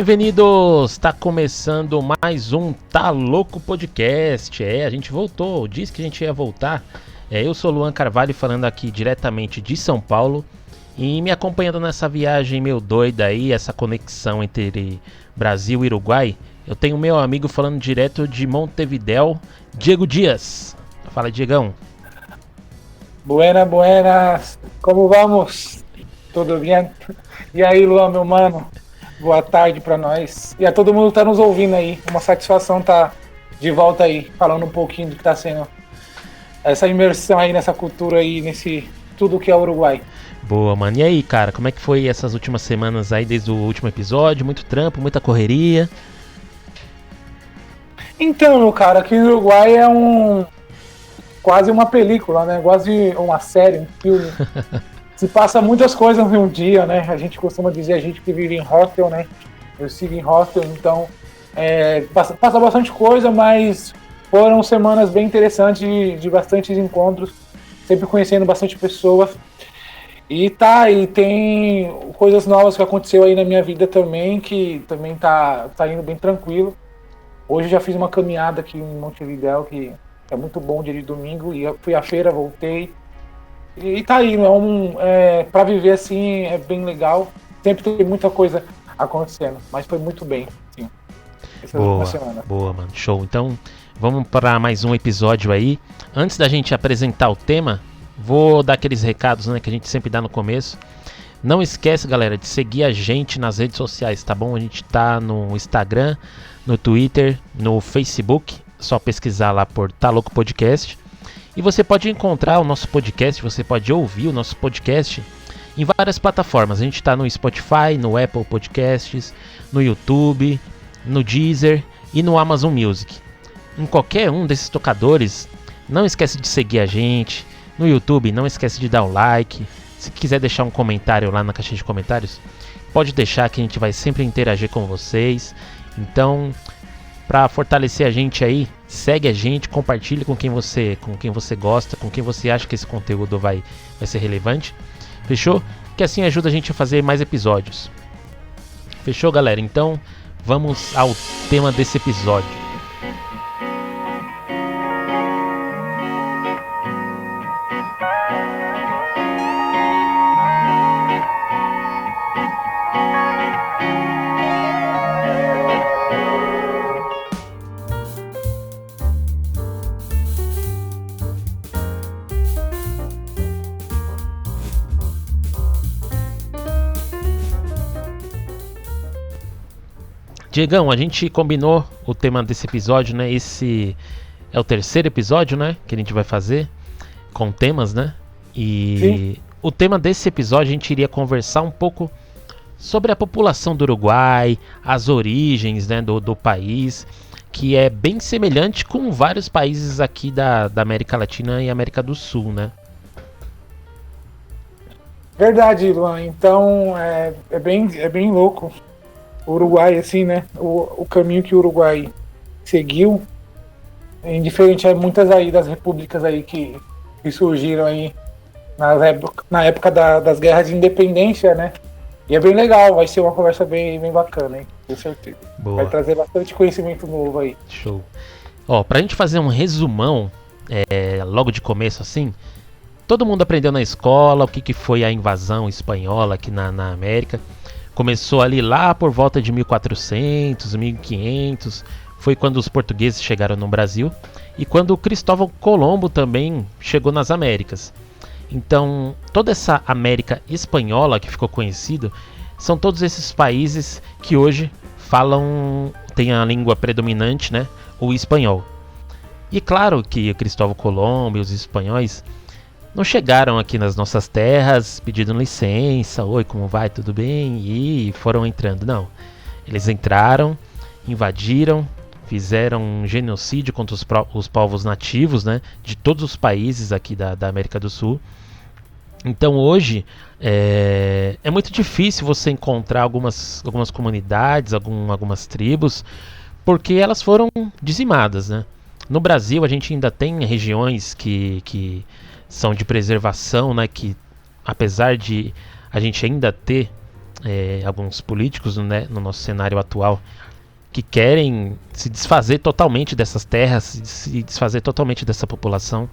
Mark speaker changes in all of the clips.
Speaker 1: Bem-vindos! Está começando mais um Tá Louco Podcast. A gente voltou, disse que a gente ia voltar. Eu sou Luan Carvalho falando aqui diretamente de São Paulo. E me acompanhando nessa viagem meio doida aí, essa conexão entre Brasil e Uruguai, eu tenho meu amigo falando direto de Montevidéu, Diego Dias. Fala, Diegão.
Speaker 2: Buenas, como vamos? Tudo bem? E aí, Luan, meu mano? Boa tarde pra nós. E a todo mundo que tá nos ouvindo aí. Uma satisfação tá de volta aí, falando um pouquinho do que tá sendo essa imersão aí nessa cultura aí, nesse tudo que é Uruguai.
Speaker 1: Boa, mano. E aí, cara, como é que foi essas últimas semanas aí, desde o último episódio? Muito trampo, muita correria?
Speaker 2: Então, meu cara, aqui no Uruguai é quase uma película, né? Quase uma série, um filme. Se passa muitas coisas em um dia, né? A gente costuma dizer, a gente que vive em hostel, né? Eu sigo em hostel, então passa bastante coisa, mas foram semanas bem interessantes, de bastantes encontros, sempre conhecendo bastante pessoas. E tem coisas novas que aconteceu aí na minha vida também, que também tá indo bem tranquilo. Hoje eu já fiz uma caminhada aqui em Montevidéu, que é muito bom, dia de domingo, e eu fui à feira, voltei. E tá aí, pra viver assim é bem legal. Sempre tem muita coisa acontecendo, mas foi muito bem, sim.
Speaker 1: Boa, mano, show. Então, vamos para mais um episódio aí. Antes da gente apresentar o tema, vou dar aqueles recados, né, que a gente sempre dá no começo. Não esquece, galera, de seguir a gente nas redes sociais, tá bom? A gente tá no Instagram, no Twitter, no Facebook. Só pesquisar lá por Tá Louco Podcast. E você pode encontrar o nosso podcast, você pode ouvir o nosso podcast em várias plataformas. A gente está no Spotify, no Apple Podcasts, no YouTube, no Deezer e no Amazon Music. Em qualquer um desses tocadores, não esquece de seguir a gente. No YouTube, não esquece de dar o like. Se quiser deixar um comentário lá na caixinha de comentários, pode deixar que a gente vai sempre interagir com vocês. Então, para fortalecer a gente aí, segue a gente, compartilhe com quem você gosta, com quem você acha que esse conteúdo vai ser relevante. Fechou? Que assim ajuda a gente a fazer mais episódios. Fechou, galera? Então, vamos ao tema desse episódio. Diegão, a gente combinou o tema desse episódio, né? Esse é o terceiro episódio, né? Que a gente vai fazer com temas, né? E sim, o tema desse episódio a gente iria conversar um pouco sobre a população do Uruguai, as origens, né, do país, que é bem semelhante com vários países aqui da América Latina e América do Sul, né?
Speaker 2: Verdade, Luan. Então é bem louco. O Uruguai, assim, né? O caminho que o Uruguai seguiu, indiferente a muitas aí das repúblicas aí que surgiram aí na época das guerras de independência, né? E é bem legal, vai ser uma conversa bem bacana, hein? Com certeza. Boa. Vai trazer bastante conhecimento novo aí.
Speaker 1: Show. Ó, pra gente fazer um resumão, logo de começo, assim, todo mundo aprendeu na escola o que foi a invasão espanhola aqui na América. Começou ali lá por volta de 1400, 1500, foi quando os portugueses chegaram no Brasil e quando Cristóvão Colombo também chegou nas Américas. Então, toda essa América espanhola que ficou conhecido, são todos esses países que hoje têm a língua predominante, né, o espanhol. E claro que Cristóvão Colombo e os espanhóis não chegaram aqui nas nossas terras pedindo licença, oi, como vai, tudo bem? E foram entrando, não. Eles entraram, invadiram, fizeram um genocídio contra os povos nativos, né, de todos os países aqui da América do Sul. Então hoje é muito difícil você encontrar algumas comunidades, algumas tribos, porque elas foram dizimadas, né? No Brasil a gente ainda tem regiões que são de preservação, né, que apesar de a gente ainda ter alguns políticos, né, no nosso cenário atual, que querem se desfazer totalmente dessas terras, se desfazer totalmente dessa população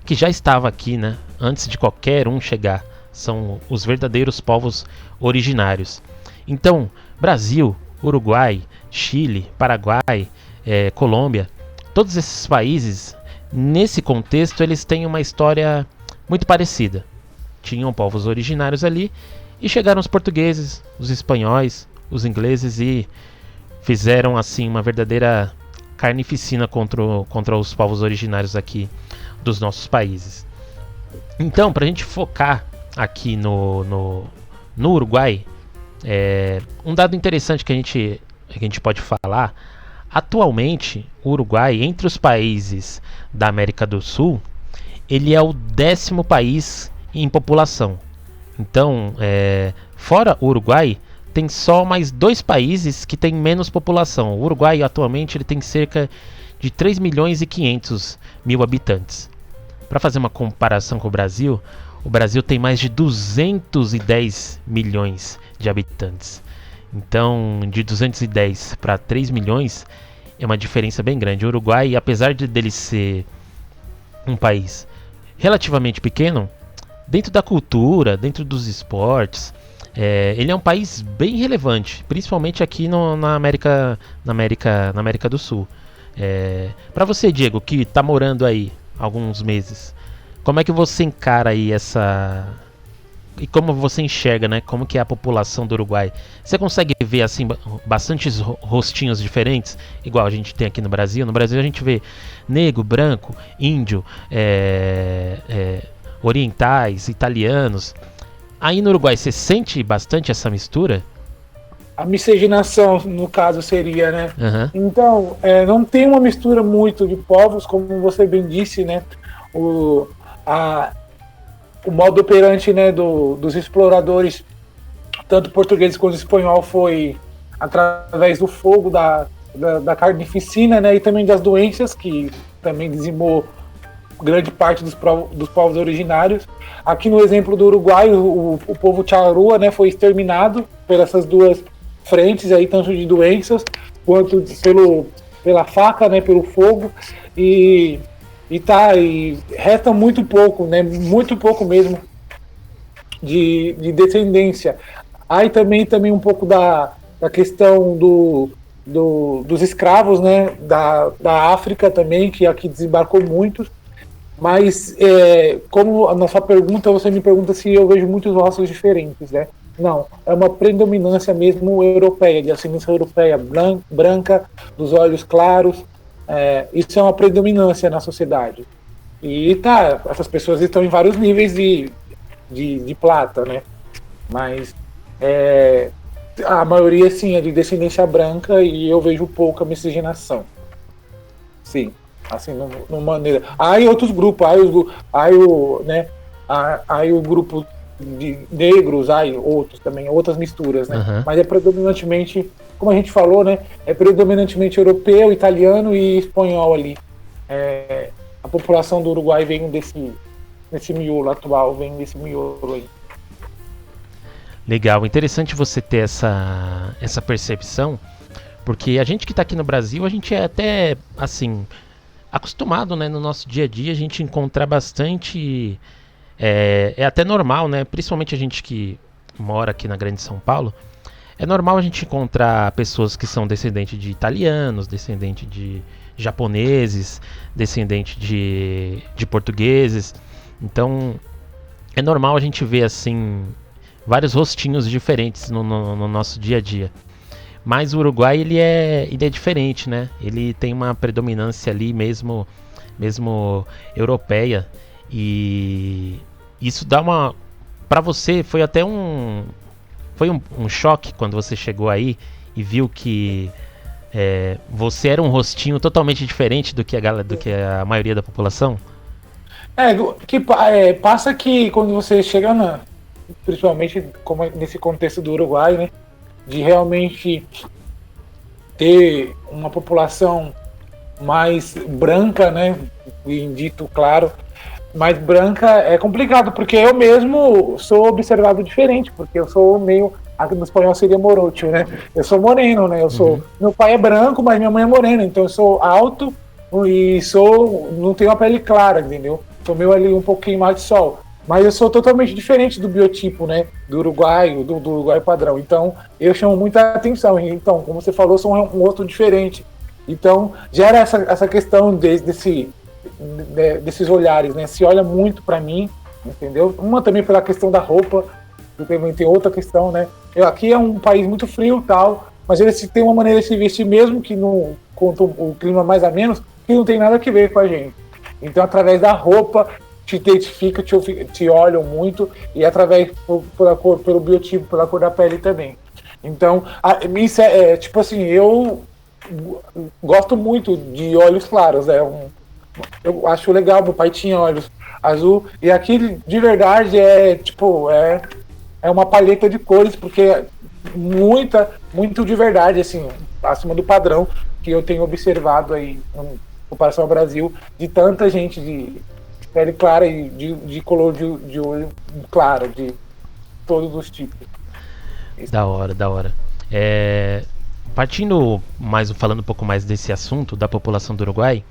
Speaker 1: que já estava aqui, né, antes de qualquer um chegar. São os verdadeiros povos originários. Então, Brasil, Uruguai, Chile, Paraguai, Colômbia, todos esses países, nesse contexto, eles têm uma história muito parecida. Tinham povos originários ali e chegaram os portugueses, os espanhóis, os ingleses e fizeram assim uma verdadeira carnificina contra os povos originários aqui dos nossos países. Então, para a gente focar aqui no Uruguai, um dado interessante que a gente pode falar: atualmente o Uruguai, entre os países da América do Sul, ele é o 10º país em população. Então, fora o Uruguai, tem só mais 2 países que têm menos população. O Uruguai atualmente ele tem cerca de 3 milhões e 500 mil habitantes. Para fazer uma comparação com o Brasil tem mais de 210 milhões de habitantes. Então, de 210 para 3 milhões é uma diferença bem grande. O Uruguai, apesar dele ser um país relativamente pequeno, dentro da cultura, dentro dos esportes, ele é um país bem relevante, principalmente aqui na América do Sul. Para você, Diego, que está morando aí há alguns meses, como é que você encara aí e como você enxerga, né? Como que é a população do Uruguai? Você consegue ver assim bastantes rostinhos diferentes, igual a gente tem aqui no Brasil? No Brasil a gente vê negro, branco, índio, orientais, italianos. Aí no Uruguai você sente bastante essa mistura?
Speaker 2: A miscigenação, no caso, seria, né?
Speaker 1: Uhum.
Speaker 2: Então, não tem uma mistura muito de povos, como você bem disse, né? O modo operante, né, dos exploradores, tanto português quanto espanhol, foi através do fogo, da carnificina, né? E também das doenças, que também dizimou grande parte dos povos originários. Aqui no exemplo do Uruguai, o povo Charrúa, né, foi exterminado por essas duas frentes aí, tanto de doenças quanto pela faca, né, pelo fogo, e resta muito pouco, né, muito pouco mesmo de descendência. Aí também um pouco da questão dos escravos, né, da África também, que aqui desembarcou muitos. Mas, como na sua pergunta, você me pergunta se eu vejo muitos rostos diferentes, né? Não, é uma predominância mesmo europeia, de ascendência europeia, branca, dos olhos claros. Isso é uma predominância na sociedade. E essas pessoas estão em vários níveis de plata, né? Mas a maioria, sim, é de descendência branca e eu vejo pouca miscigenação. Sim. Assim, numa maneira. Aí outros grupos, aí o grupo de negros, aí outros também, outras misturas, né?
Speaker 1: Uhum.
Speaker 2: Mas é predominantemente, como a gente falou, né? É predominantemente europeu, italiano e espanhol ali. A população do Uruguai vem desse miolo atual, vem desse miolo aí.
Speaker 1: Legal, interessante você ter essa percepção, porque a gente que está aqui no Brasil, a gente é até, assim, acostumado, né, no nosso dia a dia a gente encontrar bastante, é até normal, né, principalmente a gente que mora aqui na Grande São Paulo, é normal a gente encontrar pessoas que são descendentes de italianos, descendentes de japoneses, descendentes de portugueses. Então é normal a gente ver assim vários rostinhos diferentes no nosso dia a dia. Mas o Uruguai ele é diferente, né? Ele tem uma predominância ali mesmo europeia, e isso dá uma, para você foi até um choque quando você chegou aí e viu que você era um rostinho totalmente diferente do que a maioria da população.
Speaker 2: Passa que quando você chega principalmente como nesse contexto do Uruguai, né? De realmente ter uma população mais branca, né? Dito claro, mais branca é complicado, porque eu mesmo sou observado diferente, porque eu sou meio aqui no espanhol seria morocho, né? Eu sou moreno, né? Meu pai é branco, mas minha mãe é morena, então eu sou alto e não tenho a pele clara, entendeu? Sou meio ali um pouquinho mais de sol. Mas eu sou totalmente diferente do biotipo, né? Do uruguaio, do uruguaio padrão. Então, eu chamo muita atenção. Então, como você falou, sou um outro diferente. Então, gera essa questão desses olhares, né? Se olha muito para mim, entendeu? Uma também pela questão da roupa, que também tem outra questão, né? Aqui é um país muito frio e tal, mas eles têm uma maneira de se vestir, mesmo que quanto o clima mais a menos, que não tem nada a ver com a gente. Então, através da roupa, te identifica, te olham muito, e através pela cor, pelo biotipo, pela cor da pele também. Então, isso tipo assim, eu gosto muito de olhos claros, eu acho legal, meu pai tinha olhos azul, e aqui de verdade é uma paleta de cores, porque muito de verdade, assim, acima do padrão que eu tenho observado aí em comparação ao Brasil, de tanta gente de pele clara e de color de olho claro, de todos os tipos.
Speaker 1: Da hora. Falando um pouco mais desse assunto da população do Uruguai,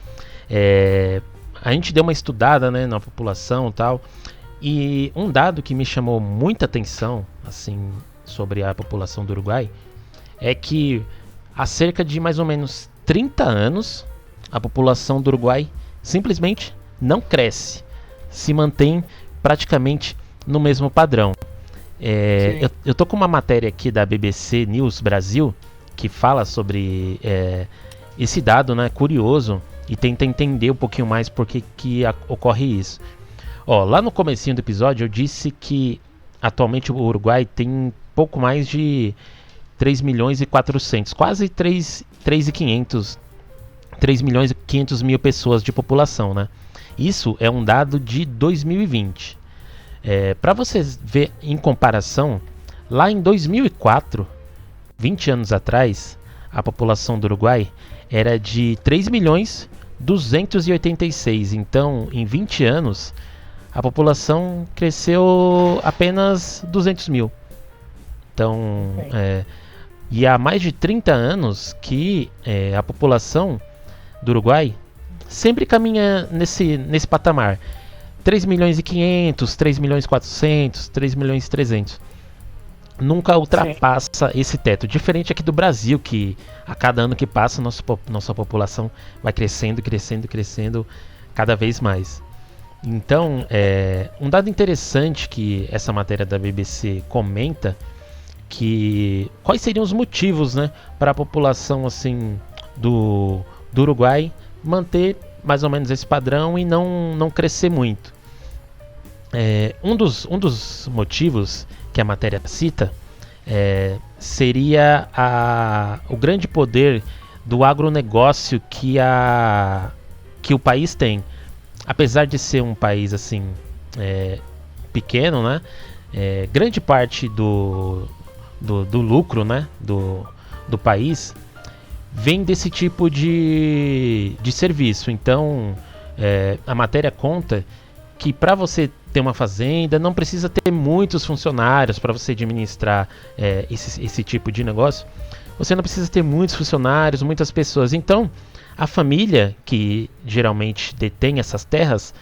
Speaker 1: a gente deu uma estudada, né, na população e tal, e um dado que me chamou muita atenção, assim, sobre a população do Uruguai, é que há cerca de mais ou menos 30 anos, a população do Uruguai simplesmente não cresce, se mantém praticamente no mesmo padrão. Eu tô com uma matéria aqui da BBC News Brasil que fala sobre esse dado, né, curioso, e tenta entender um pouquinho mais por que ocorre isso. Lá no comecinho do episódio eu disse que atualmente o Uruguai tem pouco mais de 3 milhões e 400, quase 3 milhões e 500 mil pessoas de população, né? Isso é um dado de 2020. Para vocês ver em comparação, lá em 2004, 20 anos atrás, a população do Uruguai era de 3 milhões 286. Então, em 20 anos, a população cresceu apenas 200 mil. Então, e há mais de 30 anos que a população do Uruguai sempre caminha nesse patamar. 3 milhões e 500, 3 milhões e 400, 3 milhões e 300. Nunca ultrapassa esse teto. Diferente aqui do Brasil, que a cada ano que passa, nossa população vai crescendo cada vez mais. Então, um dado interessante que essa matéria da BBC comenta, que quais seriam os motivos, né, para a população assim, do Uruguai manter mais ou menos esse padrão e não crescer muito. Um dos motivos que a matéria cita seria o grande poder do agronegócio que o país tem. Apesar de ser um país assim pequeno, né, grande parte do lucro, né, do país vem desse tipo de serviço. Então, a matéria conta que para você ter uma fazenda não precisa ter muitos funcionários para você administrar esse tipo de negócio. Você não precisa ter muitos funcionários, muitas pessoas. Então, a família que geralmente detém essas terras,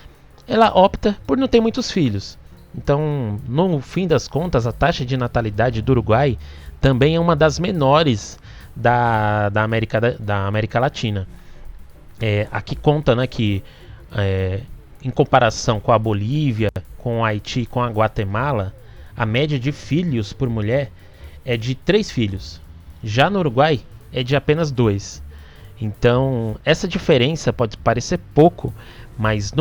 Speaker 1: ela opta por não ter muitos filhos. Então, no fim das contas, a taxa de natalidade do Uruguai também é uma das menores da América Latina. Aqui conta, né, que em comparação com a Bolívia, com o Haiti e com a Guatemala, a média de filhos por mulher é de 3 filhos. Já no Uruguai é de apenas 2. Então, essa diferença pode parecer pouco, mas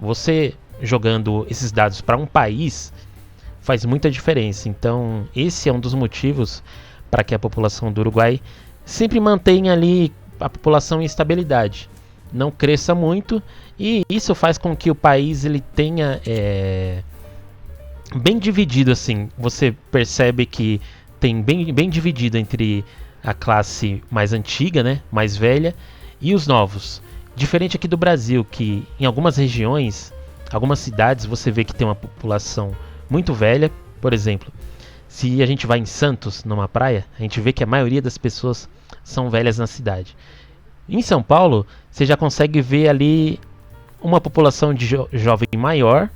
Speaker 1: você jogando esses dados para um país faz muita diferença. Então, esse é um dos motivos para que a população do Uruguai sempre mantenha ali a população em estabilidade, não cresça muito, e isso faz com que o país ele tenha bem dividido, assim. Você percebe que tem bem dividido entre a classe mais antiga, né, mais velha, e os novos. Diferente aqui do Brasil, que em algumas regiões, algumas cidades, você vê que tem uma população muito velha. Por exemplo, Se a gente vai em Santos, numa praia, a gente vê que a maioria das pessoas são velhas na cidade. Em São Paulo, você já consegue ver ali uma população de jovem maior,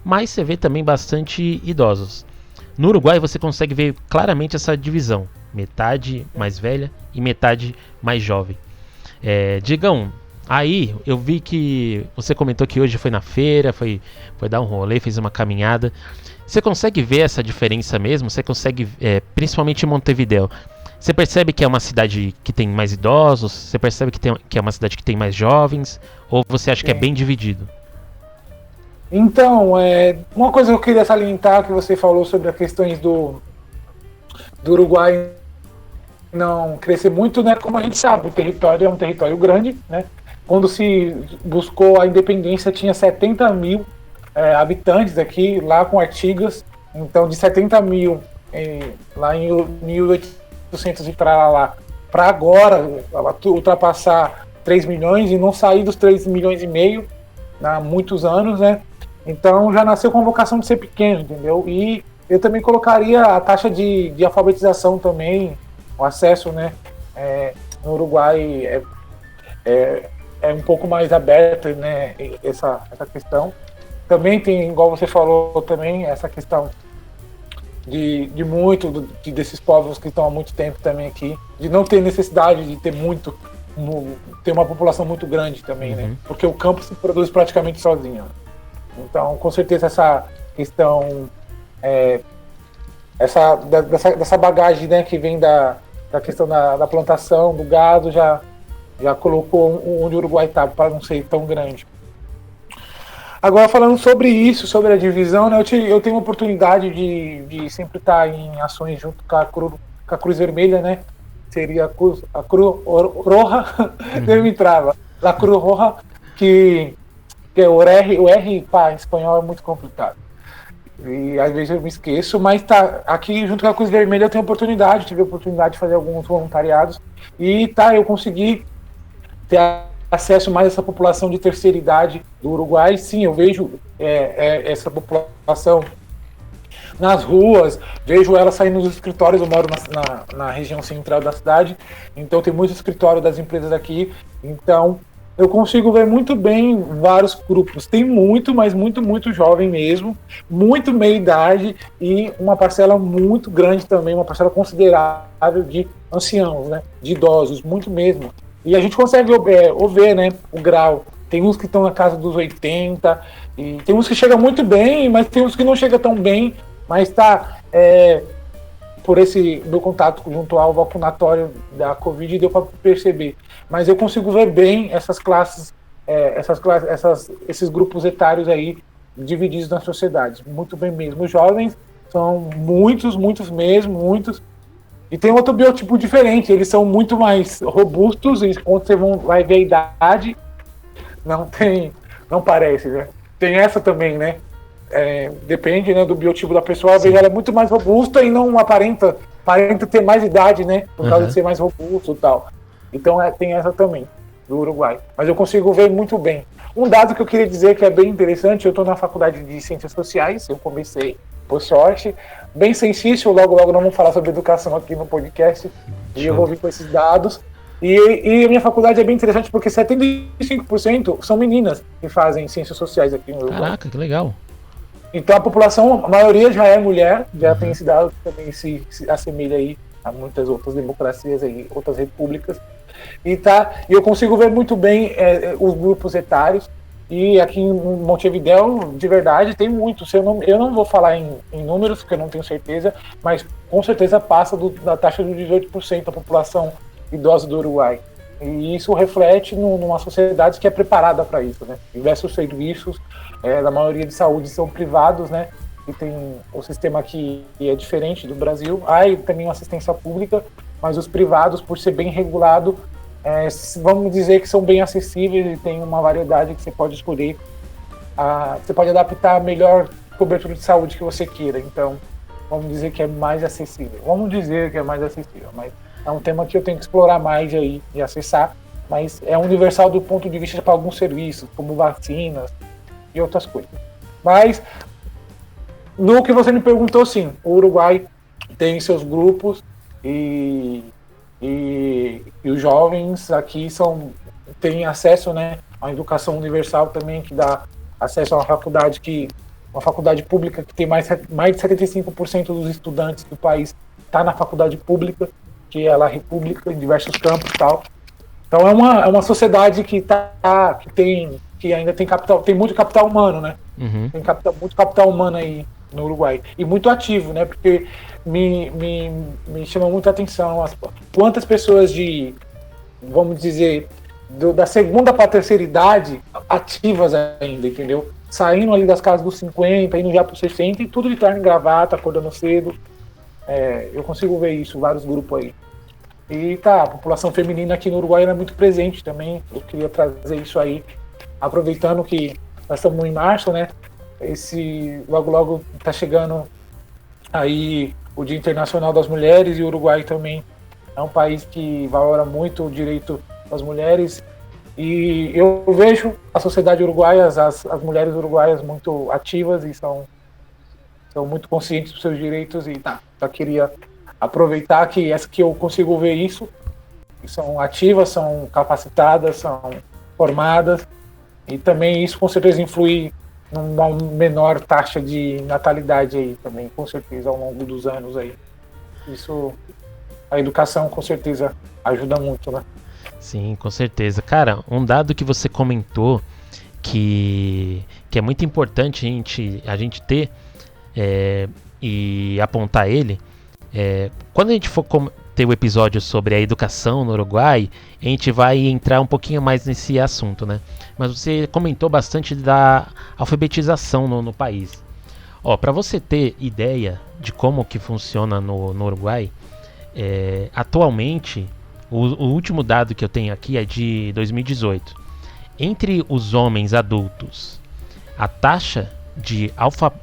Speaker 1: mas você vê também bastante idosos. No Uruguai você consegue ver claramente essa divisão, metade mais velha e metade mais jovem. Digão, aí eu vi que você comentou que hoje foi na feira, foi dar um rolê, fez uma caminhada. Você consegue ver essa diferença mesmo? Você consegue, principalmente em Montevidéu, você percebe que é uma cidade que tem mais idosos? Você percebe que é uma cidade que tem mais jovens? Ou você acha que é bem dividido?
Speaker 2: Então, uma coisa que eu queria salientar que você falou sobre as questões do Uruguai não crescer muito, né? Como a gente sabe, o território é um território grande, né? Quando se buscou a independência, tinha 70 mil habitantes aqui, lá com Artigas. Então, de 70 mil lá em 1800 e lá, para agora ultrapassar 3 milhões e não sair dos 3 milhões e meio há muitos anos, né? Então já nasceu com a vocação de ser pequeno, entendeu? E eu também colocaria a taxa de alfabetização também, o acesso, né? No Uruguai é um pouco mais aberto, né? Essa questão. Também tem, igual você falou, também essa questão desses povos que estão há muito tempo também aqui, de não ter necessidade de ter ter uma população muito grande também, né? Porque o campo se produz praticamente sozinho. Então, com certeza, essa questão, dessa bagagem, né, que vem da questão da plantação, do gado, já colocou onde o Uruguai está, para não ser tão grande. Agora, falando sobre isso, sobre a divisão, né, eu tenho a oportunidade de sempre estar em ações junto com a Cruz Vermelha, né? Seria a Cruz Roja, eu me trava. A Cruz Roja, que o R em espanhol é muito complicado. E às vezes eu me esqueço, mas tá aqui junto com a Cruz Vermelha eu tive a oportunidade de fazer alguns voluntariados e eu consegui ter acesso mais a essa população de terceira idade do Uruguai. Sim, eu vejo essa população nas ruas, vejo ela saindo dos escritórios. Eu moro na região central da cidade, então tem muito escritório das empresas aqui, então eu consigo ver muito bem vários grupos. Tem muito, mas muito, muito jovem mesmo, muito meia-idade e uma parcela muito grande também, uma parcela considerável de anciãos, né, de idosos, muito mesmo. E a gente consegue ver, né, o grau. Tem uns que estão na casa dos 80, e tem uns que chegam muito bem, mas tem uns que não chegam tão bem, mas por esse meu contato junto ao vacunatório da Covid, deu para perceber. Mas eu consigo ver bem essas classes, esses grupos etários aí divididos na sociedade. Muito bem mesmo. Os jovens são muitos mesmo, muitos. E tem outro biotipo diferente, eles são muito mais robustos, e quando você vai ver a idade, não parece, né? Tem essa também, né? Depende, né, do biotipo da pessoa, às vezes ela é muito mais robusta e não aparenta ter mais idade, né? Por causa de ser mais robusto e tal. Então tem essa também, do Uruguai. Mas eu consigo ver muito bem. Um dado que eu queria dizer que é bem interessante, eu estou na faculdade de Ciências Sociais, eu comecei, por sorte, bem sensível, logo não vamos falar sobre educação aqui no podcast, e eu vou vir com esses dados. E a minha faculdade é bem interessante porque 75% são meninas que fazem Ciências Sociais aqui no Uruguai.
Speaker 1: Caraca, que legal.
Speaker 2: Então a população, a maioria já é mulher, já tem esse dado que também se assemelha aí a muitas outras democracias aí, outras repúblicas. E eu consigo ver muito bem os grupos etários. E aqui em Montevidéu, de verdade, tem muitos. Eu não vou falar em números, porque eu não tenho certeza, mas com certeza passa da taxa de 18% da população idosa do Uruguai. E isso reflete numa sociedade que é preparada para isso, né? Diversos serviços, da maioria de saúde são privados, né? E tem o sistema que é diferente do Brasil. Há também uma assistência pública, mas os privados, por ser bem regulado, vamos dizer que são bem acessíveis e tem uma variedade que você pode escolher. Você pode adaptar a melhor cobertura de saúde que você queira. Então, vamos dizer que é mais acessível. Mas é um tema que eu tenho que explorar mais aí e acessar. Mas é universal do ponto de vista para alguns serviços, como vacinas e outras coisas. Mas, no que você me perguntou, sim, o Uruguai tem seus grupos e os jovens aqui têm acesso, né, à educação universal também, que dá acesso a uma faculdade pública que tem mais de 75% dos estudantes do país está na faculdade pública, que é a República, em diversos campos e tal. Então é uma sociedade que ainda tem capital, tem muito capital humano, né?
Speaker 1: Uhum.
Speaker 2: Tem muito capital humano aí no Uruguai. E muito ativo, né? Porque me chama muita atenção quantas pessoas vamos dizer, da segunda para a terceira idade ativas ainda, entendeu? Saindo ali das casas dos 50, indo já para os 60 e tudo de terno e gravata, acordando cedo. Eu consigo ver isso, vários grupos aí. E a população feminina aqui no Uruguai é muito presente também. Eu queria trazer isso aí, aproveitando que nós estamos em março, né? Logo está chegando aí o Dia Internacional das Mulheres, e o Uruguai também é um país que valora muito o direito das mulheres. E eu vejo a sociedade uruguaia, as mulheres uruguaias muito ativas e são muito conscientes dos seus direitos. E só queria aproveitar que eu consigo ver isso. São ativas, são capacitadas, são formadas. E também isso com certeza influi numa menor taxa de natalidade aí também, com certeza, ao longo dos anos aí. Isso, a educação com certeza ajuda muito, né?
Speaker 1: Sim, com certeza. Cara, um dado que você comentou que é muito importante a gente ter e apontar ele, quando a gente for ter o episódio sobre a educação no Uruguai, a gente vai entrar um pouquinho mais nesse assunto, né? Mas você comentou bastante da alfabetização no país. Para você ter ideia de como que funciona no Uruguai, atualmente, o último dado que eu tenho aqui é de 2018. Entre os homens adultos, a taxa de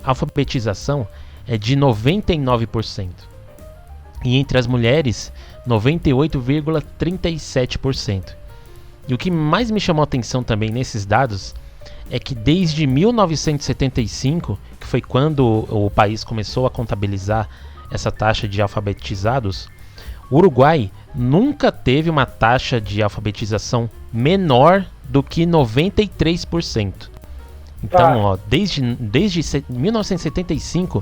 Speaker 1: alfabetização é de 99%. E entre as mulheres, 98,37%. E o que mais me chamou a atenção também nesses dados é que desde 1975, que foi quando o país começou a contabilizar essa taxa de alfabetizados, o Uruguai nunca teve uma taxa de alfabetização menor do que 93%. Então, desde 1975,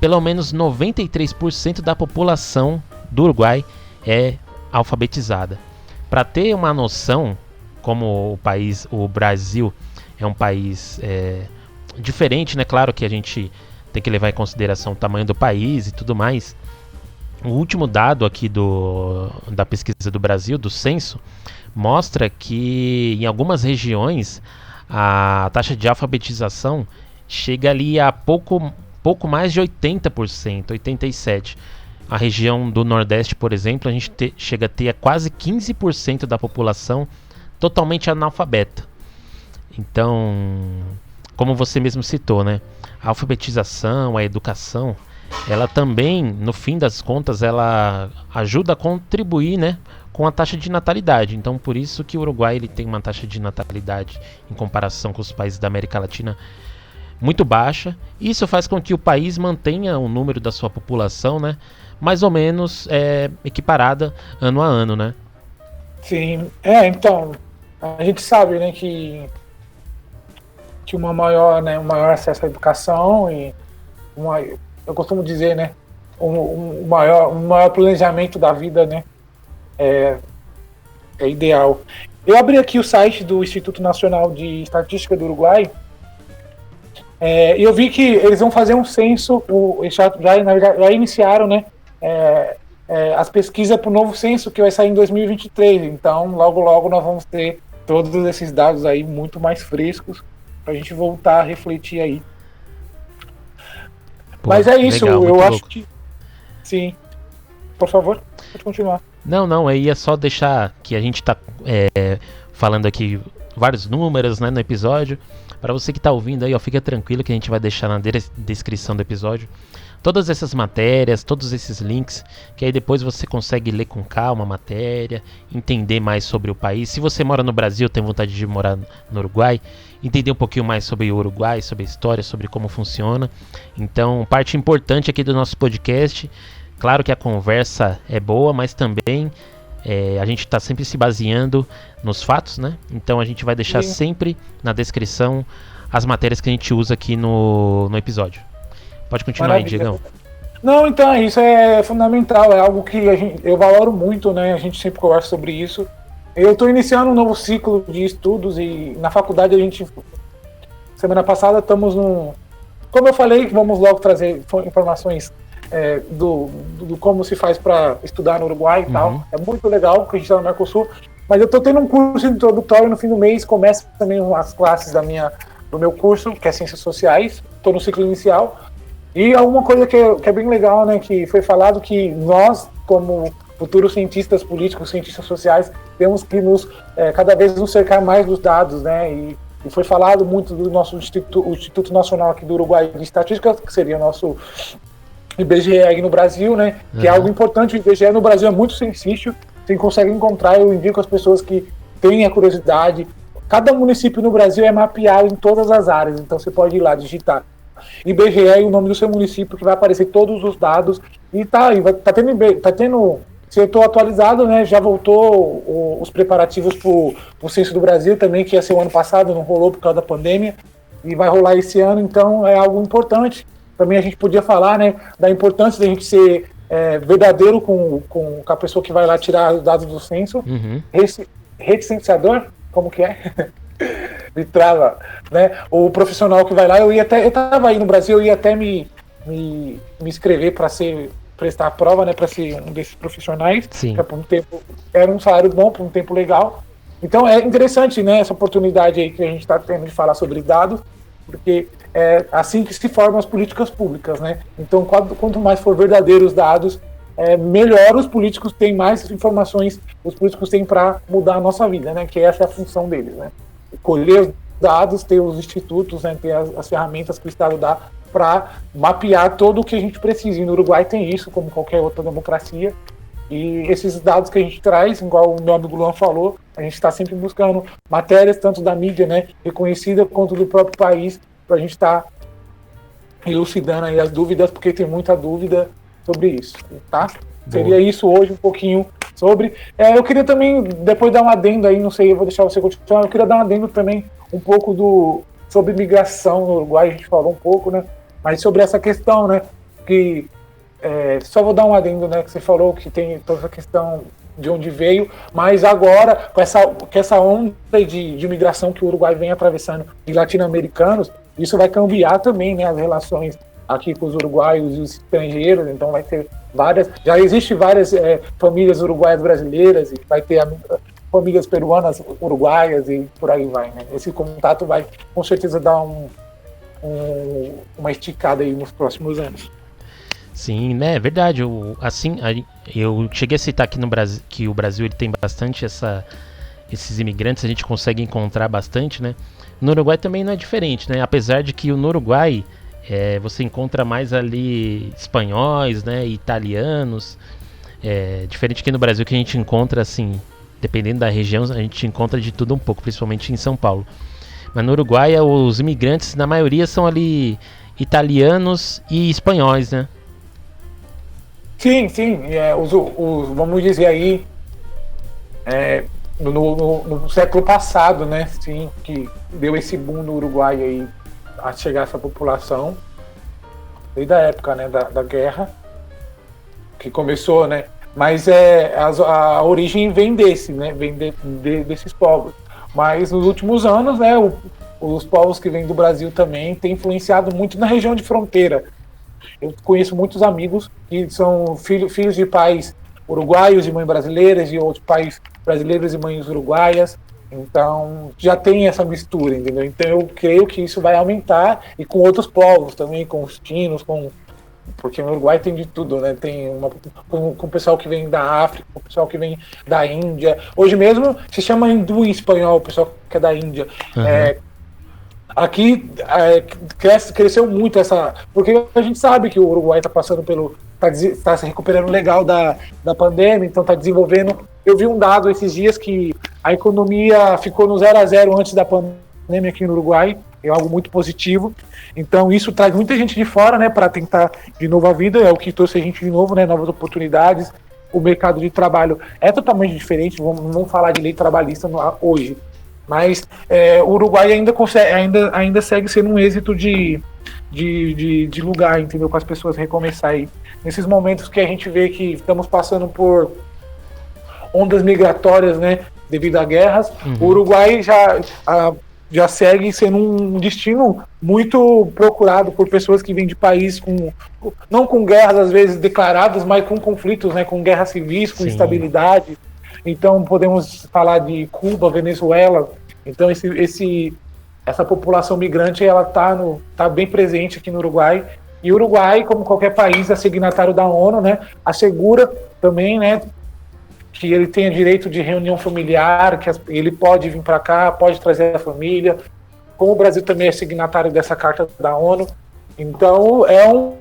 Speaker 1: pelo menos 93% da população do Uruguai é alfabetizada. Para ter uma noção, como o Brasil é um país diferente, né? Claro que a gente tem que levar em consideração o tamanho do país e tudo mais. O último dado aqui da pesquisa do Brasil, do censo, mostra que em algumas regiões a taxa de alfabetização chega ali a pouco mais de 80%, 87%. A região do Nordeste, por exemplo, a gente chega a ter quase 15% da população totalmente analfabeta. Então, como você mesmo citou, né? A alfabetização, a educação, ela também, no fim das contas, ela ajuda a contribuir, né, com a taxa de natalidade. Então, por isso que o Uruguai ele tem uma taxa de natalidade, em comparação com os países da América Latina, muito baixa. Isso faz com que o país mantenha o número da sua população, né, mais ou menos equiparada ano a ano, né?
Speaker 2: Sim, então, a gente sabe, né, que um maior acesso à educação e eu costumo dizer, né, um maior planejamento da vida, né, é ideal. Eu abri aqui o site do Instituto Nacional de Estatística do Uruguai e eu vi que eles vão fazer um censo, já iniciaram, né, as pesquisas para o novo censo que vai sair em 2023. Então, logo nós vamos ter todos esses dados aí muito mais frescos para a gente voltar a refletir aí. Pô, mas é isso, legal, eu acho que... Sim. Por favor, pode continuar.
Speaker 1: Não, aí é só deixar que a gente está falando aqui vários números, né, no episódio. Para você que está ouvindo aí, fica tranquilo que a gente vai deixar na descrição do episódio todas essas matérias, todos esses links, que aí depois você consegue ler com calma a matéria, entender mais sobre o país. Se você mora no Brasil, tem vontade de morar no Uruguai, entender um pouquinho mais sobre o Uruguai, sobre a história, sobre como funciona. Então, parte importante aqui do nosso podcast, claro que a conversa é boa, mas também a gente está sempre se baseando nos fatos, né? Então a gente vai deixar sempre na descrição as matérias que a gente usa aqui no episódio. Pode continuar aí, Diegão.
Speaker 2: Não, então isso é fundamental, é algo que eu valoro muito, né? A gente sempre conversa sobre isso. Eu estou iniciando um novo ciclo de estudos e na faculdade a gente, semana passada, estamos num... Como eu falei, vamos logo trazer informações do como se faz para estudar no Uruguai e tal. É muito legal, porque a gente está no Mercosul. Mas eu estou tendo um curso introdutório no fim do mês, começa também as classes do meu curso, que é Ciências Sociais. Estou no ciclo inicial. E alguma coisa que é bem legal, né, que foi falado que nós, como futuros cientistas políticos, cientistas sociais, temos que cada vez nos cercar mais dos dados, né, e foi falado muito do nosso o Instituto Nacional aqui do Uruguai de Estatística, que seria o nosso IBGE aí no Brasil, né, que é algo importante. O IBGE no Brasil é muito sensível, você consegue encontrar, eu indico as pessoas que têm a curiosidade. Cada município no Brasil é mapeado em todas as áreas, então você pode ir lá digitar IBGE e o nome do seu município, que vai aparecer todos os dados, e tá tendo, se eu estou atualizado, né, já voltou os preparativos para o Censo do Brasil também, que ia ser o ano passado, não rolou por causa da pandemia, e vai rolar esse ano, então é algo importante. Também a gente podia falar, né, da importância da gente ser verdadeiro com a pessoa que vai lá tirar os dados do censo, recenseador, como que é? Me trava, né? O profissional que vai lá, eu estava aí no Brasil, eu ia até me inscrever para prestar a prova, né? Para ser um desses profissionais.
Speaker 1: Sim.
Speaker 2: Por um tempo, era um salário bom, por um tempo legal. Então é interessante, né? Essa oportunidade aí que a gente está tendo de falar sobre dados, porque é assim que se formam as políticas públicas, né? Então quanto mais for verdadeiros os dados, melhor os políticos têm, mais informações os políticos têm para mudar a nossa vida, né? Que essa é a função deles, né? Colher os dados, ter os institutos, né, ter as ferramentas que o Estado dá para mapear todo o que a gente precisa. E no Uruguai tem isso, como qualquer outra democracia. E esses dados que a gente traz, igual o meu amigo Luan falou, a gente está sempre buscando matérias, tanto da mídia, né, reconhecida, quanto do próprio país, para a gente estar elucidando aí as dúvidas, porque tem muita dúvida sobre isso, tá? Seria isso hoje, um pouquinho sobre. Eu queria também, depois dar um adendo aí, não sei, eu vou deixar você continuar, eu queria dar um adendo também um pouco sobre migração no Uruguai, a gente falou um pouco, né? Mas sobre essa questão, né? Que só vou dar um adendo, né? Que você falou que tem toda essa questão de onde veio, mas agora, com essa onda de migração que o Uruguai vem atravessando de latino-americanos, isso vai cambiar também, né? As relações aqui com os uruguaios e os estrangeiros, então vai ter já existem várias famílias uruguaias brasileiras, e vai ter famílias peruanas uruguaias e por aí vai, né? Esse contato vai com certeza dar uma esticada aí nos próximos anos.
Speaker 1: Sim, né, é verdade. Eu cheguei a citar aqui no Brasil que o Brasil ele tem bastante esses imigrantes, a gente consegue encontrar bastante, né? No Uruguai também não é diferente, né? Apesar de que no Uruguai você encontra mais ali espanhóis, né, italianos, diferente aqui no Brasil, que a gente encontra assim, dependendo da região, a gente encontra de tudo um pouco, principalmente em São Paulo. Mas no Uruguai os imigrantes, na maioria, são ali italianos e espanhóis, né?
Speaker 2: Sim, vamos dizer aí, no século passado, né, sim, que deu esse boom no Uruguai aí, a chegar essa população, desde a época, né, da guerra, que começou, né, mas a origem vem desses povos, mas nos últimos anos, né, os povos que vêm do Brasil também têm influenciado muito na região de fronteira. Eu conheço muitos amigos que são filhos de pais uruguaios e mães brasileiras, e outros pais brasileiros e mães uruguaias. Então, já tem essa mistura, entendeu? Então, eu creio que isso vai aumentar, e com outros povos também, com os chinos, porque no Uruguai tem de tudo, né? Tem com o pessoal que vem da África, com o pessoal que vem da Índia. Hoje mesmo se chama hindu em espanhol, o pessoal que é da Índia.
Speaker 1: Uhum.
Speaker 2: Aqui cresceu muito essa. Porque a gente sabe que o Uruguai está passando pelo. Está se recuperando legal da pandemia, então está desenvolvendo. Eu vi um dado esses dias que a economia ficou no 0-0 antes da pandemia aqui no Uruguai, é algo muito positivo. Então isso traz muita gente de fora, né, para tentar de novo a vida, é o que trouxe a gente de novo, né, novas oportunidades. O mercado de trabalho é totalmente diferente, vamos falar de lei trabalhista hoje. Mas o Uruguai ainda segue sendo um êxito de lugar, entendeu? Para as pessoas recomeçar aí. Nesses momentos que a gente vê que estamos passando por ondas migratórias, né? Devido a guerras, o Uruguai já segue sendo um destino muito procurado por pessoas que vêm de países não com guerras às vezes declaradas, mas com conflitos, né? Com guerras civis, com instabilidade. Então podemos falar de Cuba, Venezuela. Então essa população migrante ela tá bem presente aqui no Uruguai. E o Uruguai, como qualquer país, é signatário da ONU, né? Assegura também, né, que ele tenha direito de reunião familiar, que ele pode vir para cá, pode trazer a família. Como o Brasil também é signatário dessa carta da ONU, então é um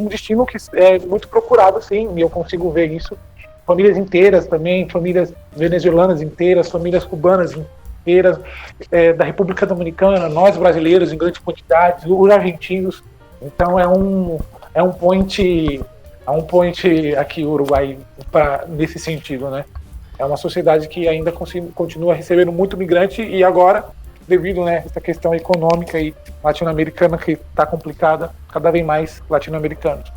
Speaker 2: destino que é muito procurado, sim, e eu consigo ver isso. Famílias inteiras também, famílias venezuelanas inteiras, famílias cubanas inteiras, da República Dominicana, nós brasileiros em grande quantidade, os argentinos. Então é um point aqui o Uruguai nesse sentido, né? É uma sociedade que ainda continua recebendo muito migrante e agora, devido, né, a essa questão econômica e latino-americana que está complicada, cada vez mais latino-americanos.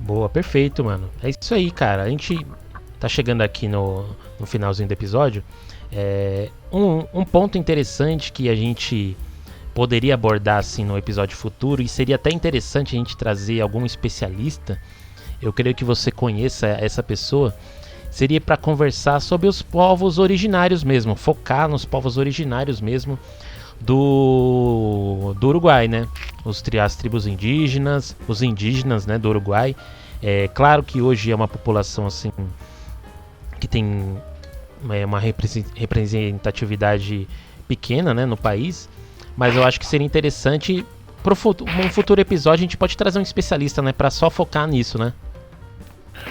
Speaker 1: Boa, perfeito, mano. É isso aí, cara. A gente tá chegando aqui no finalzinho do episódio. Um ponto interessante que a gente poderia abordar assim no episódio futuro, e seria até interessante a gente trazer algum especialista, eu creio que você conheça essa pessoa, seria para conversar sobre os povos originários mesmo, focar nos povos originários mesmo do Uruguai, né? As tribos indígenas, os indígenas, né, do Uruguai. É claro que hoje é uma população assim que tem uma representatividade pequena, né, no país, mas eu acho que seria interessante para um futuro episódio a gente pode trazer um especialista, né, para só focar nisso, né?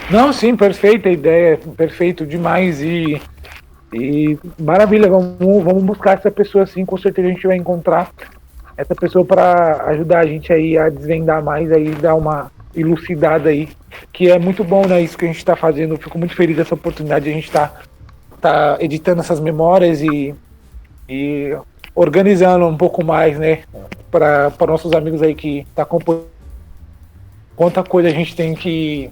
Speaker 2: Não, sim, perfeita ideia, perfeito demais e maravilha, vamos buscar essa pessoa, sim, com certeza a gente vai encontrar essa pessoa para ajudar a gente aí a desvendar mais, aí dar uma elucidada aí, que é muito bom, né, isso que a gente está fazendo. Eu fico muito feliz dessa oportunidade de a gente tá editando essas memórias e organizando um pouco mais, né, para nossos amigos aí que tá acompanhando. Quanta coisa a gente tem que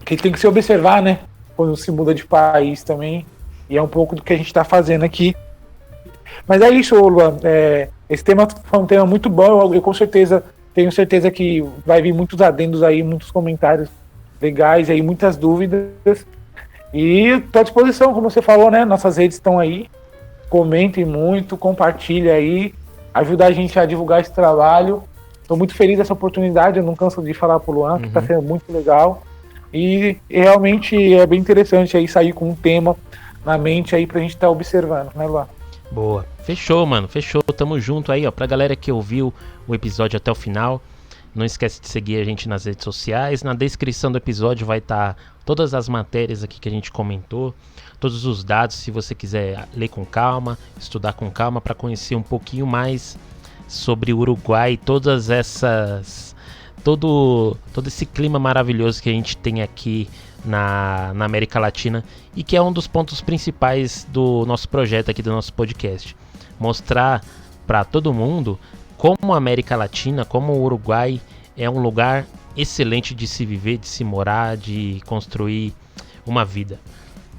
Speaker 2: tem que se observar, né, quando se muda de país também, e é um pouco do que a gente está fazendo aqui. Mas é isso, Luan, esse tema foi um tema muito bom, eu com certeza, tenho certeza que vai vir muitos adendos aí, muitos comentários legais aí, muitas dúvidas, e estou à disposição, como você falou, né, nossas redes estão aí, comentem muito, compartilhem aí, ajuda a gente a divulgar esse trabalho. Estou muito feliz dessa oportunidade, eu não canso de falar pro Luan, que está sendo muito legal. E realmente é bem interessante aí sair com um tema na mente aí pra gente estar observando, né, Luan?
Speaker 1: Boa. Fechou, mano. Fechou. Tamo junto aí, ó. Pra galera que ouviu o episódio até o final, não esquece de seguir a gente nas redes sociais. Na descrição do episódio vai estar todas as matérias aqui que a gente comentou, todos os dados, se você quiser ler com calma, estudar com calma para conhecer um pouquinho mais sobre o Uruguai, todas essas todo esse clima maravilhoso que a gente tem aqui na América Latina e que é um dos pontos principais do nosso projeto aqui, do nosso podcast. Mostrar para todo mundo como a América Latina, como o Uruguai é um lugar excelente de se viver, de se morar, de construir uma vida.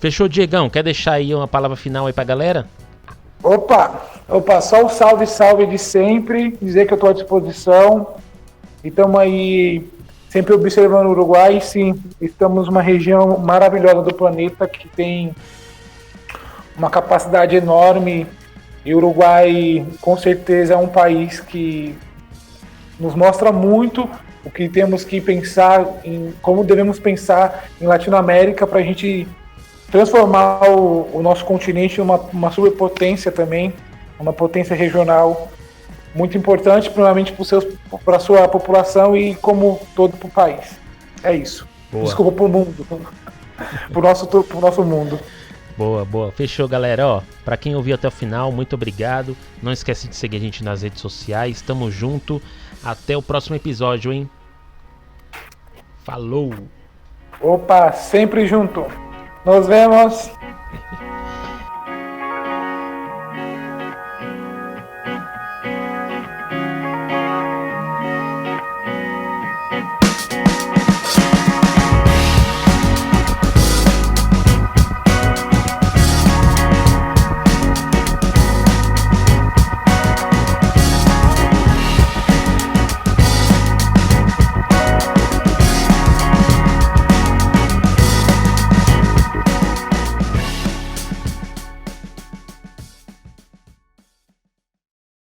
Speaker 1: Fechou, Diegão? Quer deixar aí uma palavra final aí pra galera?
Speaker 2: Opa, só o salve de sempre, dizer que eu estou à disposição. E estamos aí sempre observando o Uruguai. Sim, estamos numa região maravilhosa do planeta que tem uma capacidade enorme. E o Uruguai, com certeza, é um país que nos mostra muito o que temos que pensar, como devemos pensar em Latinoamérica para a gente transformar o nosso continente em uma superpotência também, uma potência regional muito importante, primeiramente para a sua população e como todo para o país. É isso.
Speaker 1: Boa.
Speaker 2: Desculpa para o mundo. Pro nosso mundo.
Speaker 1: Boa. Fechou, galera. Ó, pra quem ouviu até o final, muito obrigado. Não esquece de seguir a gente nas redes sociais. Tamo junto. Até o próximo episódio, hein? Falou!
Speaker 2: Opa, sempre junto. Nos vemos.